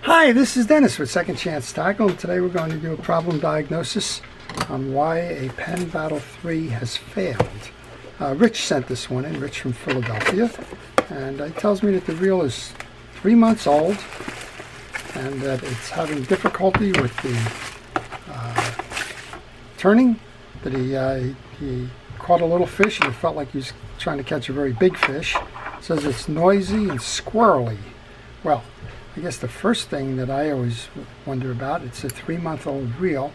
Hi, this is Dennis with Second Chance Tackle, and today we're going to do a problem diagnosis on why a Penn Battle III has failed. Rich sent this one in, Rich from Philadelphia, and he tells me that the reel is 3 months old and that it's having difficulty with the turning, that he caught a little fish and it felt like he was trying to catch a very big fish. Says it's noisy and squirrely. Well, I guess the first thing that I always wonder about, it's a 3-month-old reel.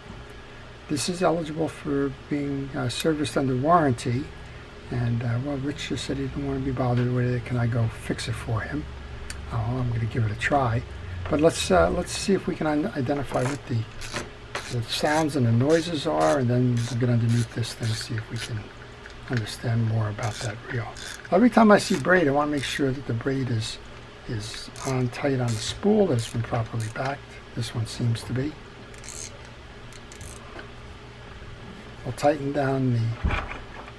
This is eligible for being serviced under warranty. And, well, Rich just said he didn't want to be bothered with it. Can I go fix it for him? I'm going to give it a try. But let's see if we can identify what the sounds and the noises are, and then we'll get underneath this thing, see if we can understand more about that reel. Every time I see braid, I want to make sure that the braid is on tight on the spool, that it's been properly backed. This one seems to be. We'll tighten down the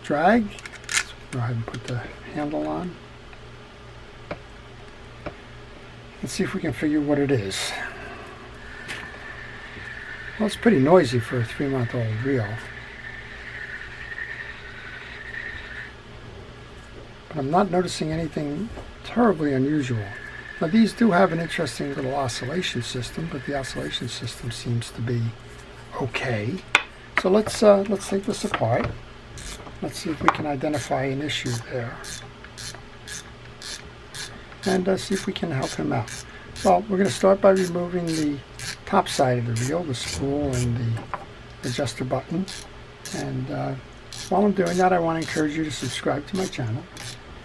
drag. Let's go ahead and put the handle on. Let's see if we can figure what it is. Well, it's pretty noisy for a 3-month-old reel. But I'm not noticing anything terribly unusual. Now, these do have an interesting little oscillation system, but the oscillation system seems to be okay. So let's take this apart. Let's see if we can identify an issue there, and see if we can help him out. Well, we're going to start by removing the top side of the reel, the spool and the adjuster button. And while I'm doing that, I want to encourage you to subscribe to my channel.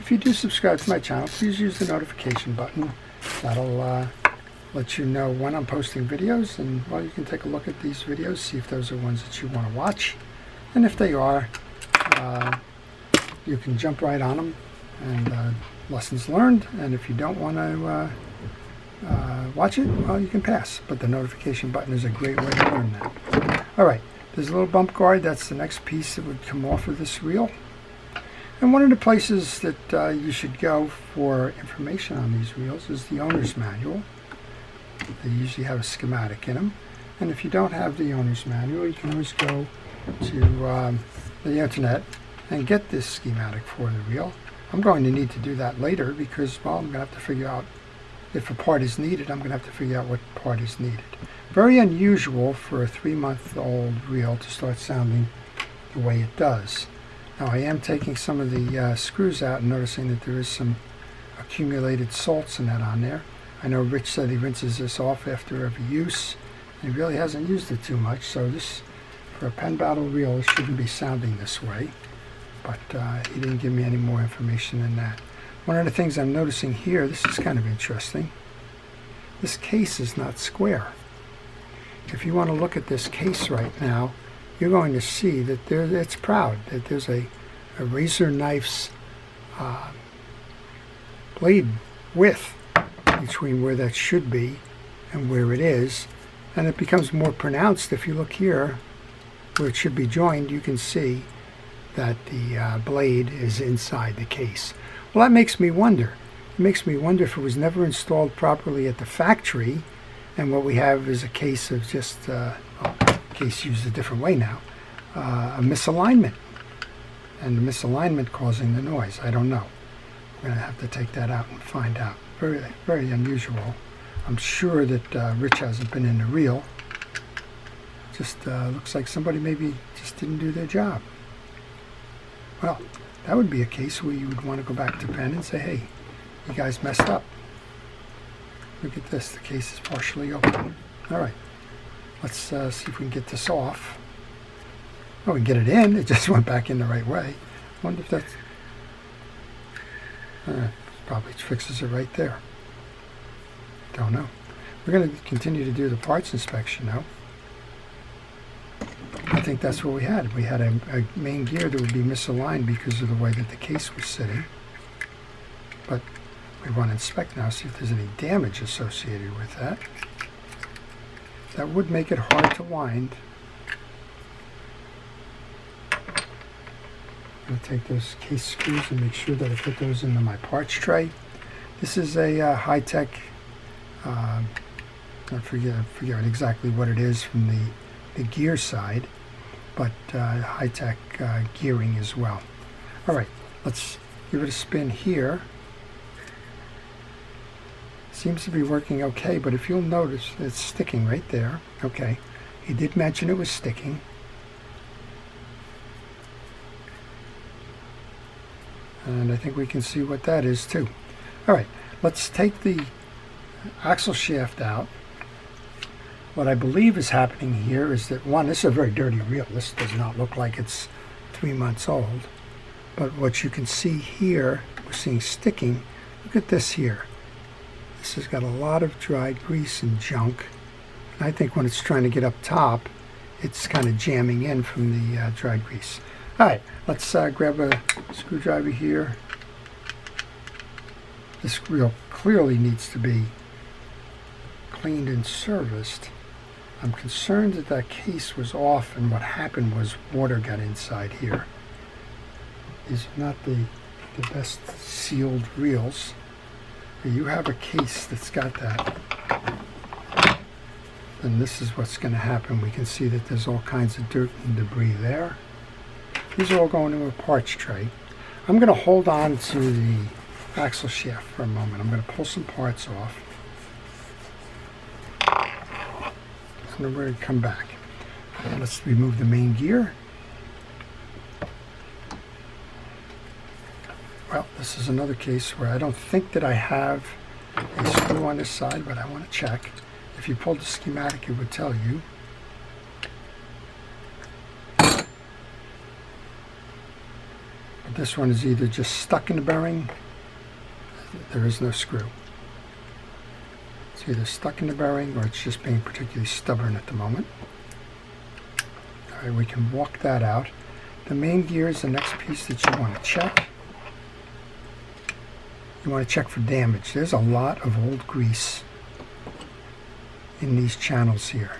If you do subscribe to my channel, please use the notification button. That'll let you know when I'm posting videos, and well, you can take a look at these videos, see if those are ones that you want to watch. And if they are, you can jump right on them and lessons learned. And if you don't want to watch it, well, you can pass. But the notification button is a great way to learn that. All right, there's a little bump guard. That's the next piece that would come off of this reel. And one of the places that you should go for information on these reels is the owner's manual. They usually have a schematic in them. And if you don't have the owner's manual, you can always go to the internet and get this schematic for the reel. I'm going to need to do that later because, well, I'm going to have to figure out if a part is needed. I'm going to have to figure out what part is needed. Very unusual for a 3-month-old reel to start sounding the way it does. Now, I am taking some of the screws out and noticing that there is some accumulated salts in that on there. I know Rich said he rinses this off after every use. He really hasn't used it too much, so this, for a Penn Battle reel, it shouldn't be sounding this way. But he didn't give me any more information than that. One of the things I'm noticing here, this is kind of interesting. This case is not square. If you want to look at this case right now, you're going to see that it's proud, that there's a razor knife's blade width between where that should be and where it is. And it becomes more pronounced if you look here, where it should be joined. You can see that the blade is inside the case. Well, that makes me wonder. It makes me wonder if it was never installed properly at the factory, and what we have is a case of just, case used a different way now, a misalignment, and the misalignment causing the noise. I don't know. We're going to have to take that out and find out. Very, very unusual. I'm sure that Rich hasn't been in the reel. Just looks like somebody maybe just didn't do their job. Well, that would be a case where you would want to go back to Penn and say, hey, you guys messed up. Look at this, the case is partially open. All right, let's see if we can get this off. Oh, we can get it in, it just went back in the right way. I wonder if that's, probably fixes it right there. Don't know. We're going to continue to do the parts inspection now. I think that's what we had. We had a main gear that would be misaligned because of the way that the case was sitting. But we want to inspect now, see if there's any damage associated with that. That would make it hard to wind. I'm going to take those case screws and make sure that I put those into my parts tray. This is a high-tech I forget exactly what it is from the gear side, but high-tech gearing as well. All right, let's give it a spin here. Seems to be working okay, but if you'll notice, it's sticking right there. Okay, he did mention it was sticking. And I think we can see what that is too. All right, let's take the axle shaft out. What I believe is happening here is that, one, this is a very dirty reel. This does not look like it's 3 months old. But what you can see here, we're seeing sticking. Look at this here. This has got a lot of dried grease and junk. And I think when it's trying to get up top, it's kind of jamming in from the dried grease. All right, let's grab a screwdriver here. This reel clearly needs to be cleaned and serviced. I'm concerned that that case was off, and what happened was water got inside here. These are not the best sealed reels. You have a case that's got that, then this is what's going to happen. We can see that there's all kinds of dirt and debris there. These are all going into a parts tray. I'm going to hold on to the axle shaft for a moment. I'm going to pull some parts off. And we're going to come back. Let's remove the main gear. Well, this is another case where I don't think that I have a screw on this side, but I want to check. If you pulled the schematic, it would tell you. But this one is either just stuck in the bearing. There is no screw. It's either stuck in the bearing or it's just being particularly stubborn at the moment. All right, we can walk that out. The main gear is the next piece that you want to check. You want to check for damage. There's a lot of old grease in these channels here.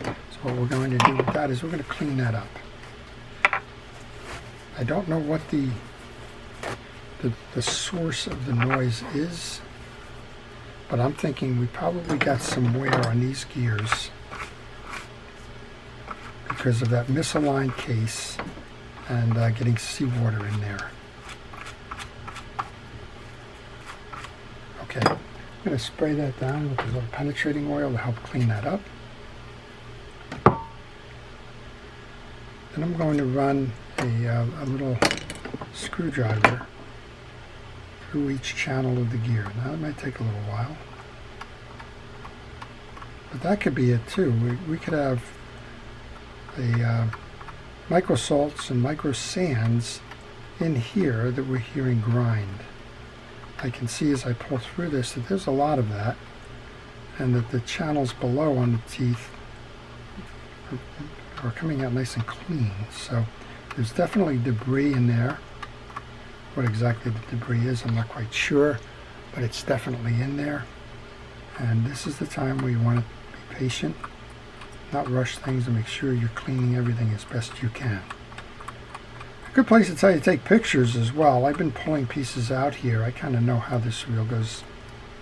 So what we're going to do with that is we're going to clean that up. I don't know what the source of the noise is, but I'm thinking we probably got some wear on these gears because of that misaligned case and getting seawater in there. Okay, I'm going to spray that down with a little penetrating oil to help clean that up. Then I'm going to run a little screwdriver through each channel of the gear. Now it might take a little while, but that could be it too. We could have a micro salts and micro sands in here that we're hearing grind. I can see as I pull through this that there's a lot of that, and that the channels below on the teeth are coming out nice and clean. So there's definitely debris in there. What exactly the debris is, I'm not quite sure, but it's definitely in there. And this is the time where you want to be patient, not rush things, and make sure you're cleaning everything as best you can. Good place to tell you to take pictures as well. I've been pulling pieces out here. I kind of know how this reel goes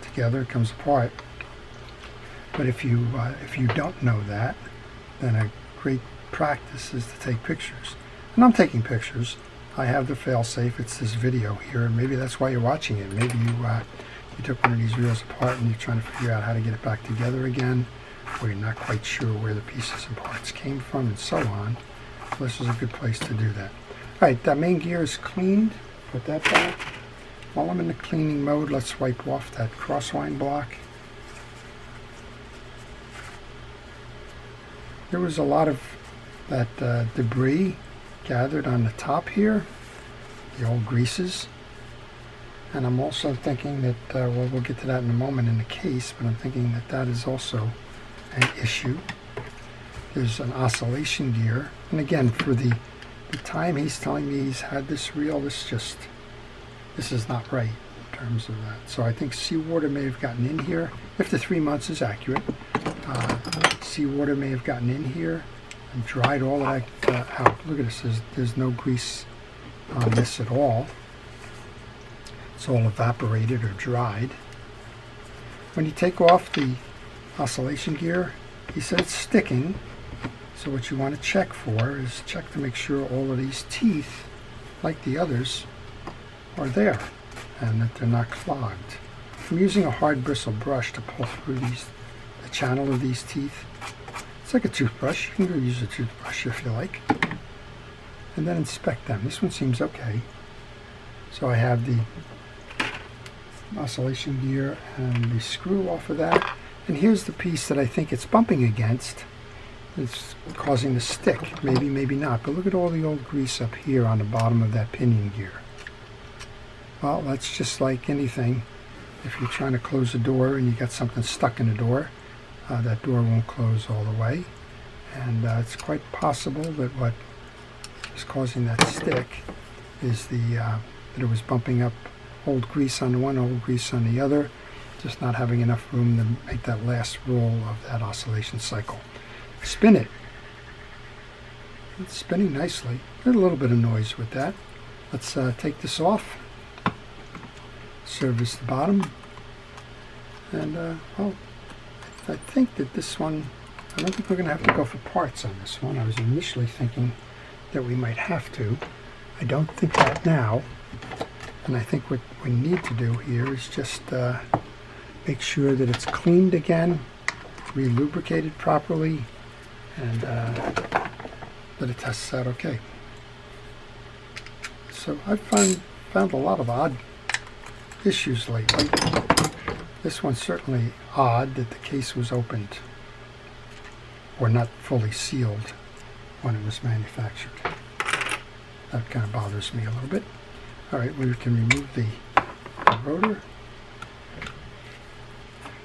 together, it comes apart. But if you don't know that, then a great practice is to take pictures. And I'm taking pictures. I have the fail-safe. It's this video here, and maybe that's why you're watching it. Maybe you took one of these reels apart and you're trying to figure out how to get it back together again, or you're not quite sure where the pieces and parts came from, and so on. So this is a good place to do that. All right, that main gear is cleaned. Put that back. While I'm in the cleaning mode, let's wipe off that crossline block. There was a lot of that debris gathered on the top here, the old greases. And I'm also thinking that, well, we'll get to that in a moment in the case, but I'm thinking that that is also an issue. There's an oscillation gear. And again, for the time he's telling me he's had this reel, this is not right in terms of that. So I think seawater may have gotten in here, if the 3 months is accurate. Seawater may have gotten in here and dried all of that out. Look at this, there's no grease on this at all. It's all evaporated or dried. When you take off the oscillation gear, he said it's sticking. So what you want to check for is check to make sure all of these teeth, like the others, are there and that they're not clogged. I'm using a hard bristle brush to pull through the channel of these teeth. It's like a toothbrush. You can go use a toothbrush if you like. And then inspect them. This one seems okay. So I have the oscillation gear and the screw off of that. And here's the piece that I think it's bumping against. It's causing the stick. Maybe, maybe not. But look at all the old grease up here on the bottom of that pinion gear. Well, that's just like anything. If you're trying to close a door and you got something stuck in the door, that door won't close all the way. And it's quite possible that what is causing that stick is that it was bumping up old grease on the one, old grease on the other, just not having enough room to make that last roll of that oscillation cycle. Spin it. It's spinning nicely. There's a little bit of noise with that. Let's take this off. Service the bottom. And, well, I think that this one, I don't think we're going to have to go for parts on this one. I was initially thinking that we might have to. I don't think that now. And I think what we need to do here is just make sure that it's cleaned again, re-lubricated properly, and that it tests out okay. So I've found a lot of odd issues lately. This one's certainly odd that the case was opened or not fully sealed when it was manufactured. That kind of bothers me a little bit. Alright, we can remove the rotor.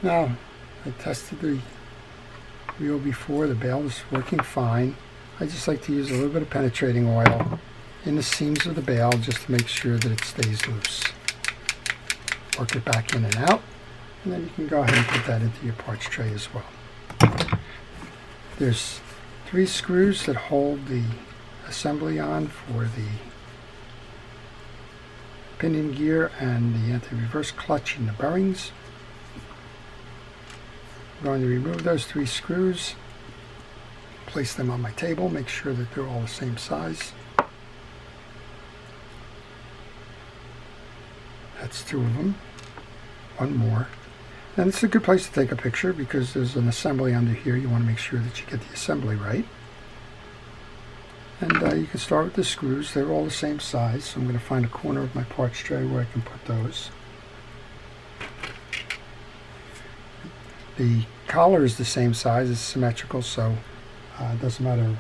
Now, I tested the wheel before. The bail is working fine. I just like to use a little bit of penetrating oil in the seams of the bail just to make sure that it stays loose. Work it back in and out, and then you can go ahead and put that into your parts tray as well. There's 3 screws that hold the assembly on for the pinion gear and the anti-reverse clutch and the bearings. I'm going to remove those 3 screws, place them on my table, make sure that they're all the same size. That's 2 of them. 1 more. And it's a good place to take a picture because there's an assembly under here. You want to make sure that you get the assembly right. And you can start with the screws. They're all the same size, so I'm going to find a corner of my parts tray where I can put those. The collar is the same size, it's symmetrical, so it doesn't matter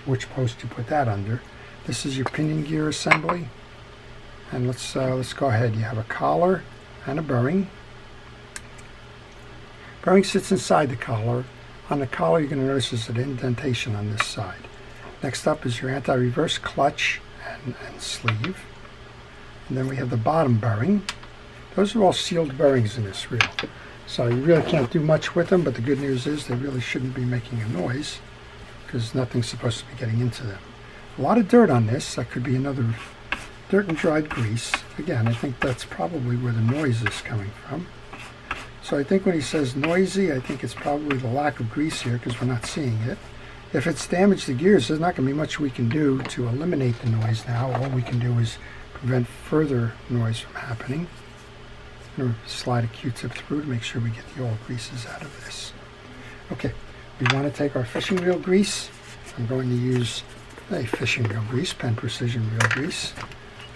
which post you put that under. This is your pinion gear assembly. And let's go ahead. You have a collar and a bearing. Bearing sits inside the collar. On the collar, you're going to notice there's an indentation on this side. Next up is your anti-reverse clutch and sleeve. And then we have the bottom bearing. Those are all sealed bearings in this reel. So you really can't do much with them, but the good news is they really shouldn't be making a noise because nothing's supposed to be getting into them. A lot of dirt on this. That could be another dirt and dried grease. Again, I think that's probably where the noise is coming from. So I think when he says noisy, I think it's probably the lack of grease here because we're not seeing it. If it's damaged the gears, there's not going to be much we can do to eliminate the noise now. All we can do is prevent further noise from happening. I'm going to slide a Q-tip through to make sure we get the old greases out of this. Okay, we want to take our fishing reel grease. I'm going to use a fishing reel grease, Penn Precision Reel Grease.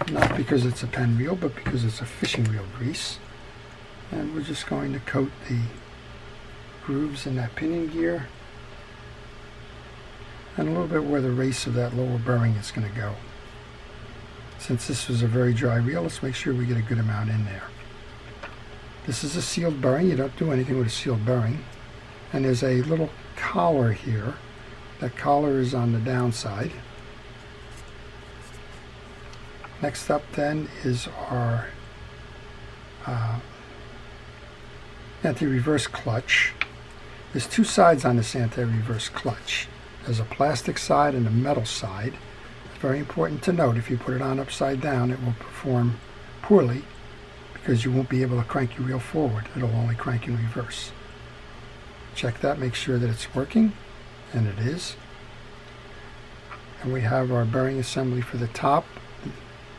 Not because it's a Penn reel, but because it's a fishing reel grease. And we're just going to coat the grooves in that pinion gear and a little bit where the race of that lower bearing is going to go. Since this was a very dry reel, let's make sure we get a good amount in there. This is a sealed bearing. You don't do anything with a sealed bearing. And there's a little collar here. That collar is on the downside. Next up then is our anti-reverse clutch. There's 2 sides on this anti-reverse clutch. There's a plastic side and a metal side. It's very important to note if you put it on upside down, it will perform poorly because you won't be able to crank your reel forward. It'll only crank in reverse. Check that, make sure that it's working, and it is. And we have our bearing assembly for the top.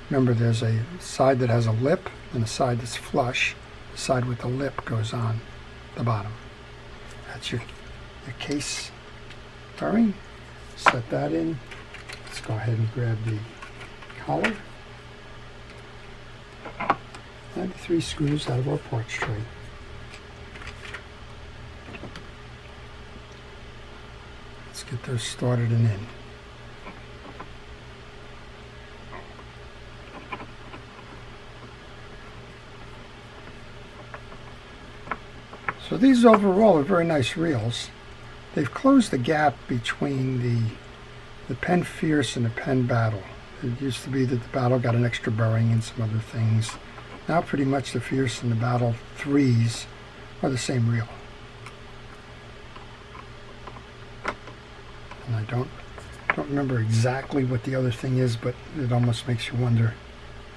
Remember, there's a side that has a lip and a side that's flush. The side with the lip goes on the bottom. That's your case bearing. Set that in. Let's go ahead and grab the collar and the 3 screws out of our parts tray. Let's get those started and in. So these overall are very nice reels. They've closed the gap between the Penn Fierce and the Penn Battle. It used to be that the Battle got an extra bearing and some other things. Now pretty much the Fierce and the Battle IIIs are the same reel. And I don't remember exactly what the other thing is, but it almost makes you wonder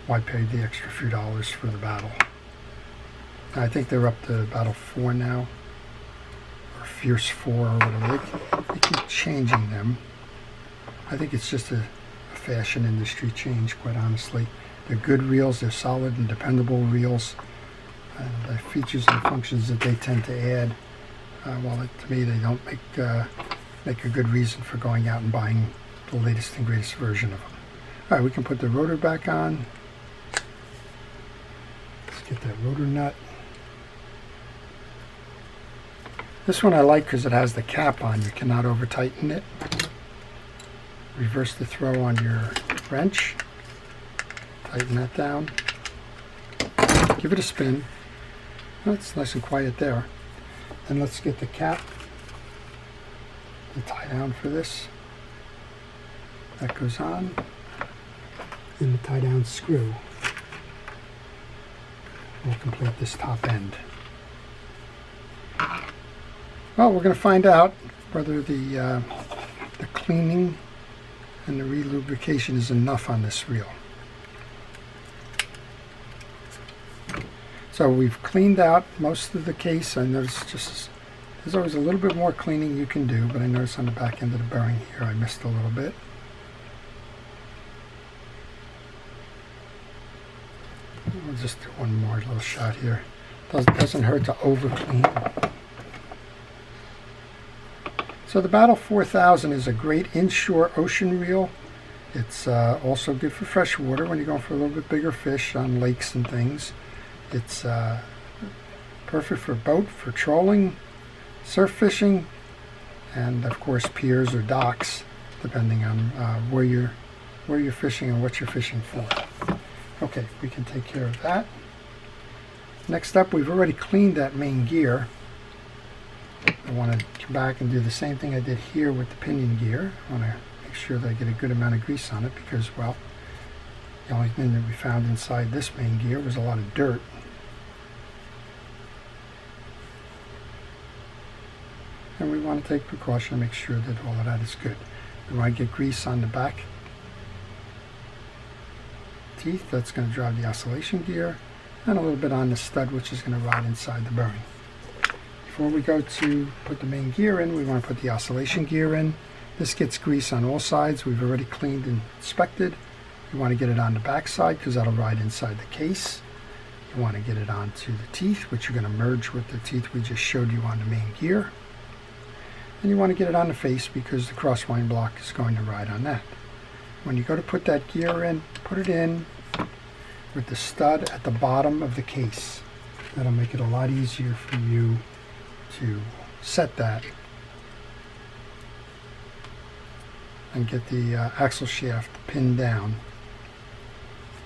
why I paid the extra few dollars for the Battle. I think they're up to Battle 4 now, or Fierce 4 or whatever. They keep changing them. I think it's just a fashion industry change, quite honestly. They're good reels, they're solid and dependable reels. And the features and functions that they tend to add, well, to me, they don't make a good reason for going out and buying the latest and greatest version of them. All right, we can put the rotor back on. Let's get that rotor nut. This one I like because it has the cap on. You cannot over tighten it. Reverse the throw on your wrench. Tighten that down. Give it a spin. That's nice and quiet there. And let's get the cap to tie down for this. That goes on. And the tie down screw will complete this top end. Well, we're going to find out whether the cleaning and the re-lubrication is enough on this reel. So we've cleaned out most of the case. I noticed there's always a little bit more cleaning you can do, but I noticed on the back end of the bearing here I missed a little bit. We'll just do one more little shot here. Doesn't hurt to over clean. So the Battle 4000 is a great inshore ocean reel. It's also good for freshwater when you're going for a little bit bigger fish on lakes and things. It's perfect for boat, for trolling, surf fishing, and of course piers or docks, depending on where you're fishing and what you're fishing for. Okay, we can take care of that. Next up, we've already cleaned that main gear. I want to come back and do the same thing I did here with the pinion gear. I want to make sure that I get a good amount of grease on it because, well, the only thing that we found inside this main gear was a lot of dirt. And we want to take precaution to make sure that all of that is good. We want to get grease on the back teeth. That's going to drive the oscillation gear, and a little bit on the stud, which is going to ride inside the bearing. Before we go to put the main gear in, we want to put the oscillation gear in. This gets grease on all sides. We've already cleaned and inspected. You want to get it on the back side because that'll ride inside the case. You want to get it onto the teeth, which you're going to merge with the teeth we just showed you on the main gear. And you want to get it on the face because the crosswind block is going to ride on that. When you go to put that gear in, put it in with the stud at the bottom of the case. That'll make it a lot easier for you to set that and get the axle shaft pinned down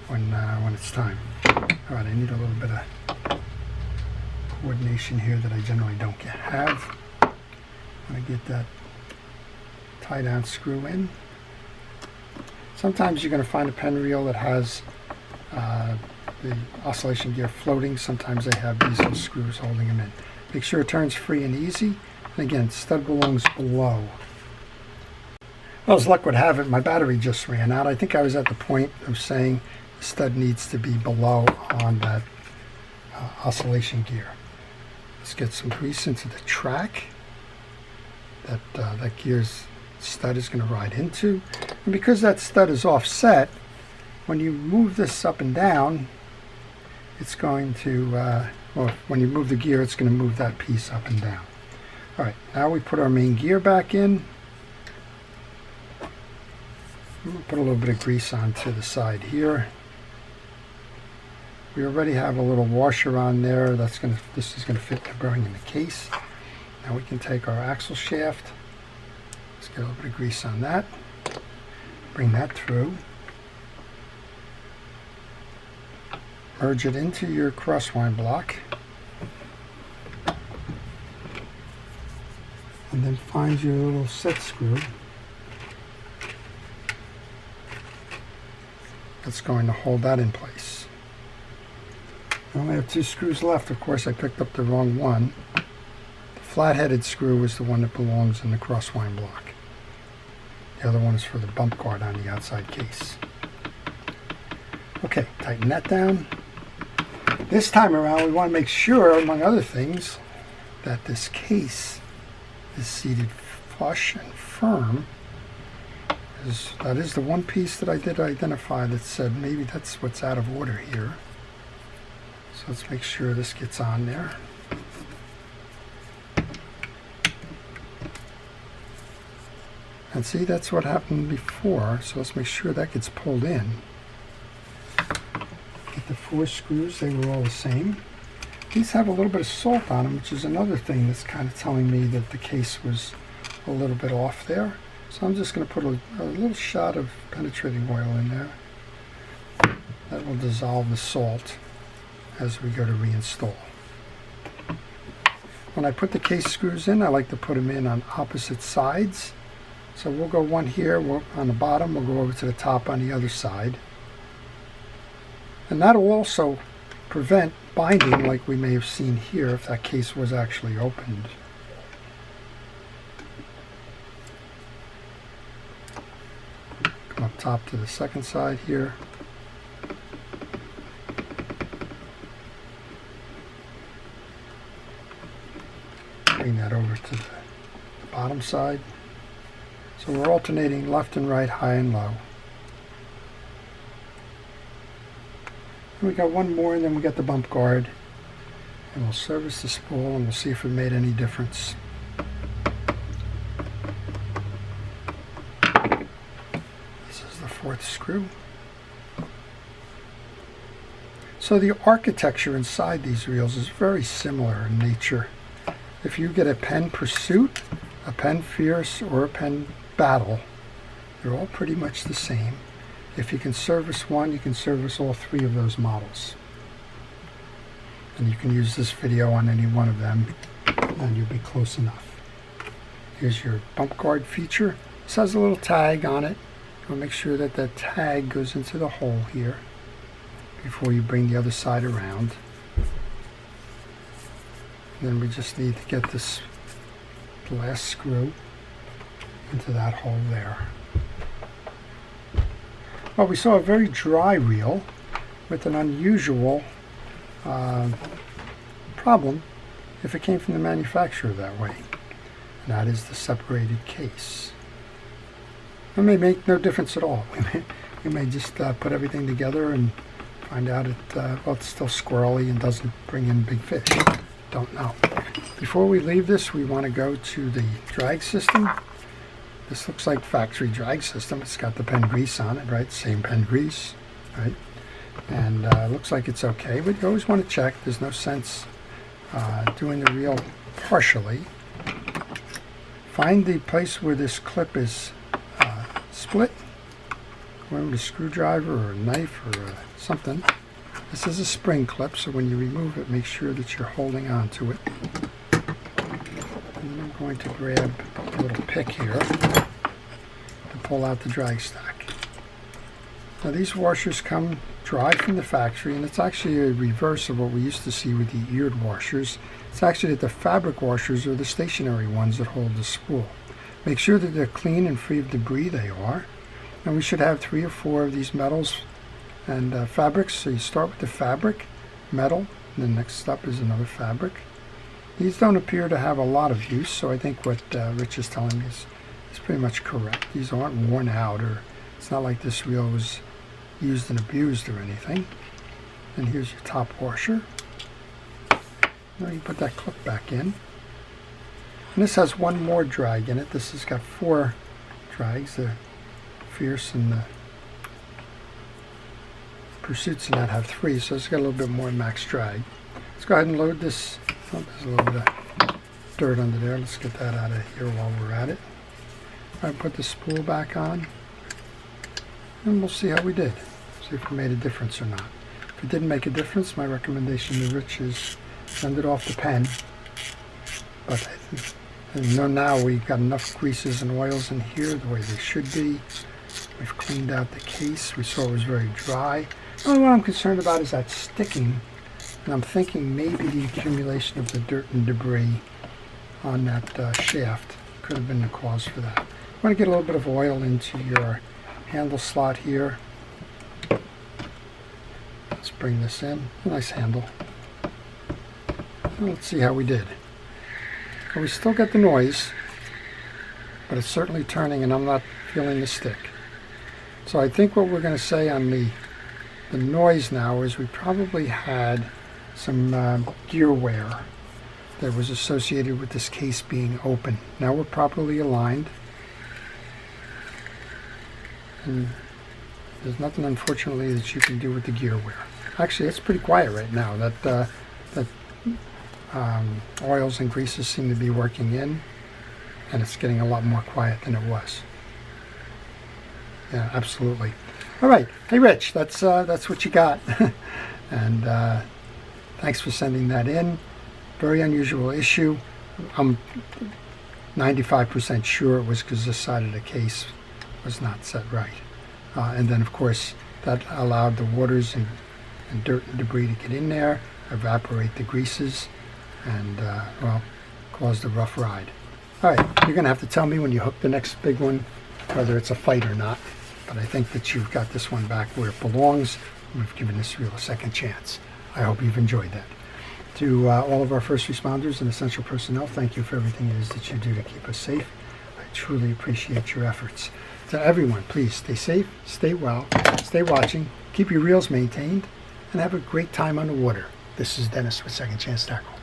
when it's time. All right, I need a little bit of coordination here that I generally don't have. I'm going to get that tie down screw in. Sometimes you're going to find a Penn reel that has the oscillation gear floating. Sometimes they have these little screws holding them in. Make sure it turns free and easy. And again, stud belongs below. Well, as luck would have it, my battery just ran out. I think I was at the point of saying the stud needs to be below on that oscillation gear. Let's get some grease into the track that gear's stud is going to ride into. And because that stud is offset, when you move this up and down, it's going to, well, when you move the gear, it's going to move that piece up and down. All right, now we put our main gear back in. I'm going to put a little bit of grease onto the side here. We already have a little washer on there. This is going to fit the bearing in the case. Now we can take our axle shaft. Let's get a little bit of grease on that. Bring that through. Merge it into your crosswind block. And then find your little set screw. That's going to hold that in place. I only have 2 screws left. Of course, I picked up the wrong one. The flat-headed screw is the one that belongs in the crosswind block. The other one is for the bump guard on the outside case. Okay, tighten that down. This time around, we want to make sure, among other things, that this case is seated flush and firm. That is the one piece that I did identify that said maybe that's what's out of order here. So let's make sure this gets on there. And see, that's what happened before, so let's make sure that gets pulled in. Get the 4 screws, they were all the same. These have a little bit of salt on them, which is another thing that's kind of telling me that the case was a little bit off there. So I'm just going to put a little shot of penetrating oil in there. That will dissolve the salt as we go to reinstall. When I put the case screws in, I like to put them in on opposite sides. So we'll go one here on the bottom, we'll go over to the top on the other side. And that'll also prevent binding like we may have seen here if that case was actually opened. Come up top to the second side here. Bring that over to the bottom side. So we're alternating left and right, high and low. And we got one more, and then we got the bump guard. And we'll service the spool, and we'll see if it made any difference. This is the 4th screw. So the architecture inside these reels is very similar in nature. If you get a Penn Pursuit, a Penn Fierce, or a Penn Battle, they're all pretty much the same. If you can service one, you can service all 3 of those models. And you can use this video on any one of them, and you'll be close enough. Here's your bump guard feature. This has a little tag on it. You'll make sure that that tag goes into the hole here before you bring the other side around. And then we just need to get this last screw into that hole there. Well, we saw a very dry reel with an unusual problem if it came from the manufacturer that way. And that is the separated case. It may make no difference at all. We may just put everything together and find out well, it's still squirrely and doesn't bring in big fish. Don't know. Before we leave this, we want to go to the drag system. This looks like factory drag system. It's got the Penn grease on it, right? Same Penn grease, right? And looks like it's okay, but you always want to check. There's no sense doing the reel partially. Find the place where this clip is split. Go with a screwdriver or a knife or something. This is a spring clip, so when you remove it, make sure that you're holding on to it. And then I'm going to grab a little pick here to pull out the drag stack. Now these washers come dry from the factory, and it's actually a reverse of what we used to see with the eared washers. It's actually that the fabric washers are the stationary ones that hold the spool. Make sure that they're clean and free of debris. They are. And we should have 3 or 4 of these metals and fabrics. So you start with the fabric, metal, And then next up is another fabric. These don't appear to have a lot of use, so I think what Rich is telling me is pretty much correct. These aren't worn out, or it's not like this reel was used and abused or anything. And here's your top washer. Now you put that clip back in. And this has one more drag in it. This has got 4 drags, the Fierce and the Pursuits and that have 3, so it's got a little bit more max drag. Let's go ahead and load this. Oh, there's a little bit of dirt under there. Let's get that out of here while we're at it. All right, put the spool back on, and we'll see how we did. See if it made a difference or not. If it didn't make a difference, my recommendation to Rich is send it off the pen. But I know now we've got enough greases and oils in here the way they should be. We've cleaned out the case. We saw it was very dry. Only what I'm concerned about is that sticking. And I'm thinking maybe the accumulation of the dirt and debris on that shaft could have been the cause for that. You want to get a little bit of oil into your handle slot here. Let's bring this in. A nice handle. Let's see how we did. Well, we still get the noise, but it's certainly turning and I'm not feeling the stick. So I think what we're going to say on the noise now is we probably had some gear wear that was associated with this case being open. Now we're properly aligned. And there's nothing, unfortunately, that you can do with the gear wear. Actually, it's pretty quiet right now. That oils and greases seem to be working in, and it's getting a lot more quiet than it was. Yeah, absolutely. All right. Hey, Rich, that's what you got. And thanks for sending that in. Very unusual issue. I'm 95% sure it was because this side of the case was not set right. And then, of course, that allowed the waters and dirt and debris to get in there, evaporate the greases, and, well, caused a rough ride. All right, you're going to have to tell me when you hook the next big one whether it's a fight or not. But I think that you've got this one back where it belongs. We've given this reel a second chance. I hope you've enjoyed that. To all of our first responders and essential personnel, thank you for everything it is that you do to keep us safe. I truly appreciate your efforts. To everyone, please stay safe, stay well, stay watching, keep your reels maintained, and have a great time on the water. This is Dennis with Second Chance Tackle.